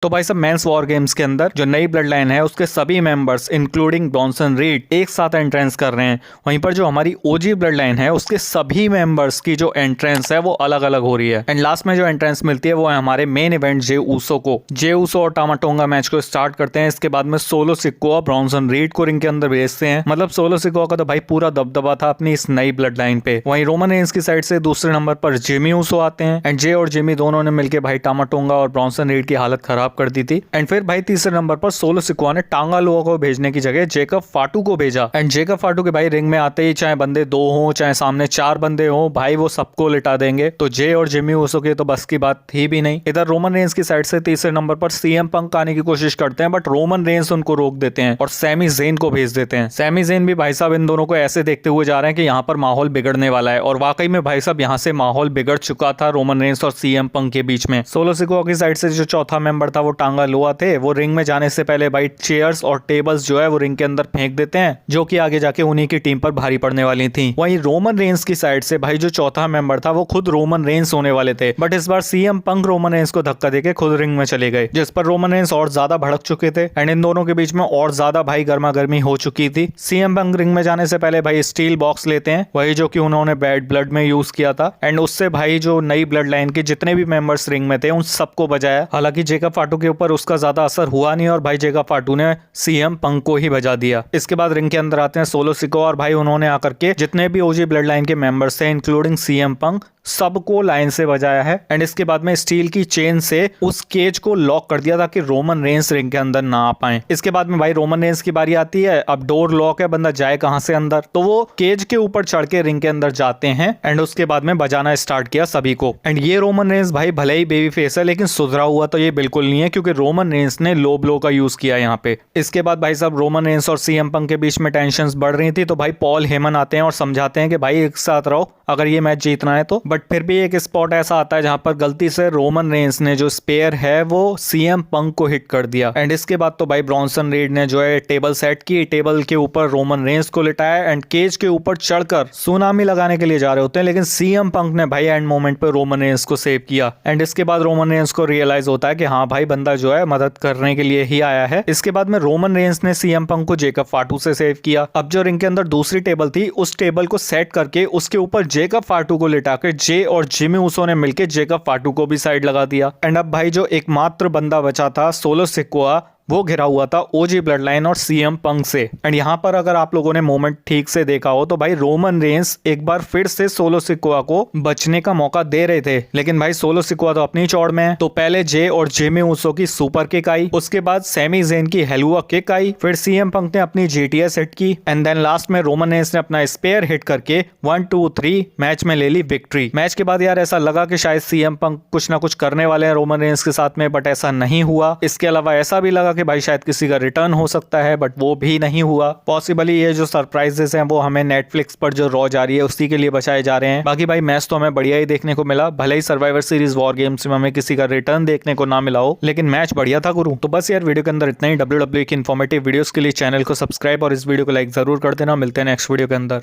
तो भाई सब मेंस वॉर गेम्स के अंदर जो नई ब्लड लाइन है उसके सभी मेंबर्स इंक्लूडिंग ब्रॉन्सन रीड एक साथ एंट्रेंस कर रहे हैं। वहीं पर जो हमारी ओजी ब्लड लाइन है उसके सभी मेंबर्स की जो एंट्रेंस है वो अलग अलग हो रही है। एंड लास्ट में जो एंट्रेंस मिलती है वो है हमारे मेन इवेंट जे ऊसो को। जे ऊसो और टामा टोंगा मैच को स्टार्ट करते हैं। इसके बाद में सोलो सिकोआ ब्रॉन्सन रीड को रिंग के अंदर भेजते हैं। मतलब सोलो सिकोआ का तो भाई पूरा दबदबा था अपनी इस नई ब्लड लाइन पे। वहीं रोमन रेंस की साइड से दूसरे नंबर पर जिमी ऊसो आते हैं। एंड जे और जिमी दोनों ने मिलकर भाई टामा टोंगा और ब्रॉन्सन रीड की हालत खराब कर दी थी। एंड फिर भाई तीसरे नंबर पर सोलो सिकोआ ने टांगा लोआ को भेजने की जगह जेकब फाटू को भेजा। एंड जेकब फाटू के भाई रिंग में आते ही चाहे बंदे 2 हो चाहे सामने 4 बंदे हो भाई वो सबको लिटा देंगे। तो जे और जिमी ऊसो के तो बस की बात थी भी नहीं। इधर रोमन रेंस की साइड से तीसरे नंबर पर सीएम पंक आने की कोशिश करते हैं बट रोमन रेंस उनको रोक देते हैं और सैमी ज़ेन को भेज देते हैं। सैमी ज़ेन भी भाई साहब इन दोनों को ऐसे देखते हुए जा रहे हैं कि यहाँ पर माहौल बिगड़ने वाला है। और वाकई में भाई साहब यहाँ से माहौल बिगड़ चुका था रोमन रेंस और सीएम पंक के बीच में। सोलो सिकोआ की साइड से जो चौथा मेंबर था वो टांगा लोआ थे। वो रिंग में जाने से पहले भाई चेयर्स और टेबल्स जो है वो रिंग के अंदर फेंक देते हैं जो कि आगे जाके उन्हीं की टीम पर भारी पड़ने वाली थी। वहीं रोमन रेंस की साइड से भाई जो चौथा मेंबर था वो खुद रोमन रेंस होने वाले थे बट इस बार सीएम पंक रोमन रेंस को धक्का देके खुद रिंग में चले गए जिस पर रोमन रेंस और ज्यादा भड़क चुके थे। एंड इन दोनों के बीच में और ज्यादा भाई गर्मा गर्मी हो चुकी थी। सीएम पंक रिंग में जाने से पहले भाई स्टील बॉक्स लेते हैं वही जो कि उन्होंने बैड ब्लड में यूज किया था। एंड उससे भाई जो नई ब्लड लाइन के जितने भी मेंबर्स रिंग में थे उन सबको बजाया। हालांकि जेकब फाटू के ऊपर उसका ज्यादा असर हुआ नहीं और भाई जेकब फाटू ने सीएम पंक को ही बजा दिया। इसके बाद रिंग के अंदर आते हैं सोलो सिकोआ और भाई उन्होंने आकर के जितने भी ओजी ब्लड लाइन के मेंबर्स थे इंक्लूडिंग सीएम पंक सबको लाइन से बजाया है। एंड इसके बाद में स्टील की चेन से उस केज को लॉक कर दिया ताकि रोमन रेंस रिंग के अंदर ना आ पाए। इसके बाद में भाई रोमन रेंस की बारी आती है। अब डोर लॉक है, बंदा जाए कहां से अंदर, तो वो केज के ऊपर चढ़ के रिंग के अंदर जाते हैं एंड उसके बाद में बजाना स्टार्ट किया सभी को। एंड ये रोमन रेंस भाई भले ही बेबी फेस है लेकिन सुधरा हुआ तो ये बिल्कुल नहीं है क्योंकि रोमन रेंस ने लो ब्लो का यूज किया यहाँ पे। इसके बाद भाई साहब रोमन रेंस और सीएम पंक के बीच में टेंशन बढ़ रही थी तो भाई पॉल हेमन आते हैं और समझाते हैं कि भाई एक साथ रहो अगर ये मैच जीतना है तो। बट फिर भी एक स्पॉट ऐसा आता है जहां पर गलती से रोमन रेंस ने जो स्पेयर है वो सीएम पंक को हिट कर दिया। एंड इसके बाद तो भाई ब्रॉन्सन रीड ने जो है टेबल सेट की, टेबल के ऊपर रोमन रेंस को लिटाया एंड केज के ऊपर चढ़कर सुनामी लगाने के लिए जा रहे होते हैं लेकिन सीएम पंक ने भाई एंड मोमेंट पे रोमन रेंस को सेव किया। एंड इसके बाद रोमन रेंस को रियलाइज होता है कि हाँ भाई बंदा जो है मदद करने के लिए ही आया है। इसके बाद में रोमन रेंस ने सीएम पंक को जेकब फाटू से सेव किया। अब जो रिंग के अंदर दूसरी टेबल थी उस टेबल को सेट करके उसके ऊपर जेकब फाटू को लिटा के जे और जिमी ऊसो ने मिलके जेकब फाटू को भी साइड लगा दिया। एंड अब भाई जो एकमात्र बंदा बचा था सोलो सिकोआ वो घिरा हुआ था ओजी ब्लड लाइन और सीएम पंक से। एंड यहाँ पर अगर आप लोगों ने मोमेंट ठीक से देखा हो तो भाई रोमन रेंस एक बार फिर से सोलो सिकोआ को बचने का मौका दे रहे थे लेकिन भाई सोलो सिकोआ तो अपनी चौड़ में है। तो पहले जे और जिमी ऊसो की सुपर किक आई, उसके बाद सैमी ज़ेन की हेलुआ किक आई, फिर सीएम पंक ने अपनी जीटीएस हिट की एंड देन लास्ट में रोमन रेंस ने अपना स्पेयर हिट करके 1 2 3 मैच में ले ली विक्ट्री। मैच के बाद यार ऐसा लगा कि शायद सीएम पंक कुछ ना कुछ करने वाले हैं रोमन रेंस के साथ में बट ऐसा नहीं हुआ। इसके अलावा ऐसा भी लगा कि भाई शायद किसी का रिटर्न हो सकता है बट वो भी नहीं हुआ। पॉसिबली ये जो सरप्राइजेस हैं वो हमें नेटफ्लिक्स पर जो रॉ जा रही है उसी के लिए बचाए जा रहे हैं। बाकी भाई मैच तो हमें बढ़िया ही देखने को मिला, भले ही सर्वाइवर सीरीज वॉर गेम्स में हमें किसी का रिटर्न देखने को ना मिला हो लेकिन मैच बढ़िया था गुरु। तो बस यार वीडियो के अंदर इतना ही। WWE की इन्फॉर्मेटिव वीडियोस के लिए चैनल को सब्सक्राइब और इस वीडियो को लाइक जरूर कर देना। मिलते हैं नेक्स्ट वीडियो के अंदर।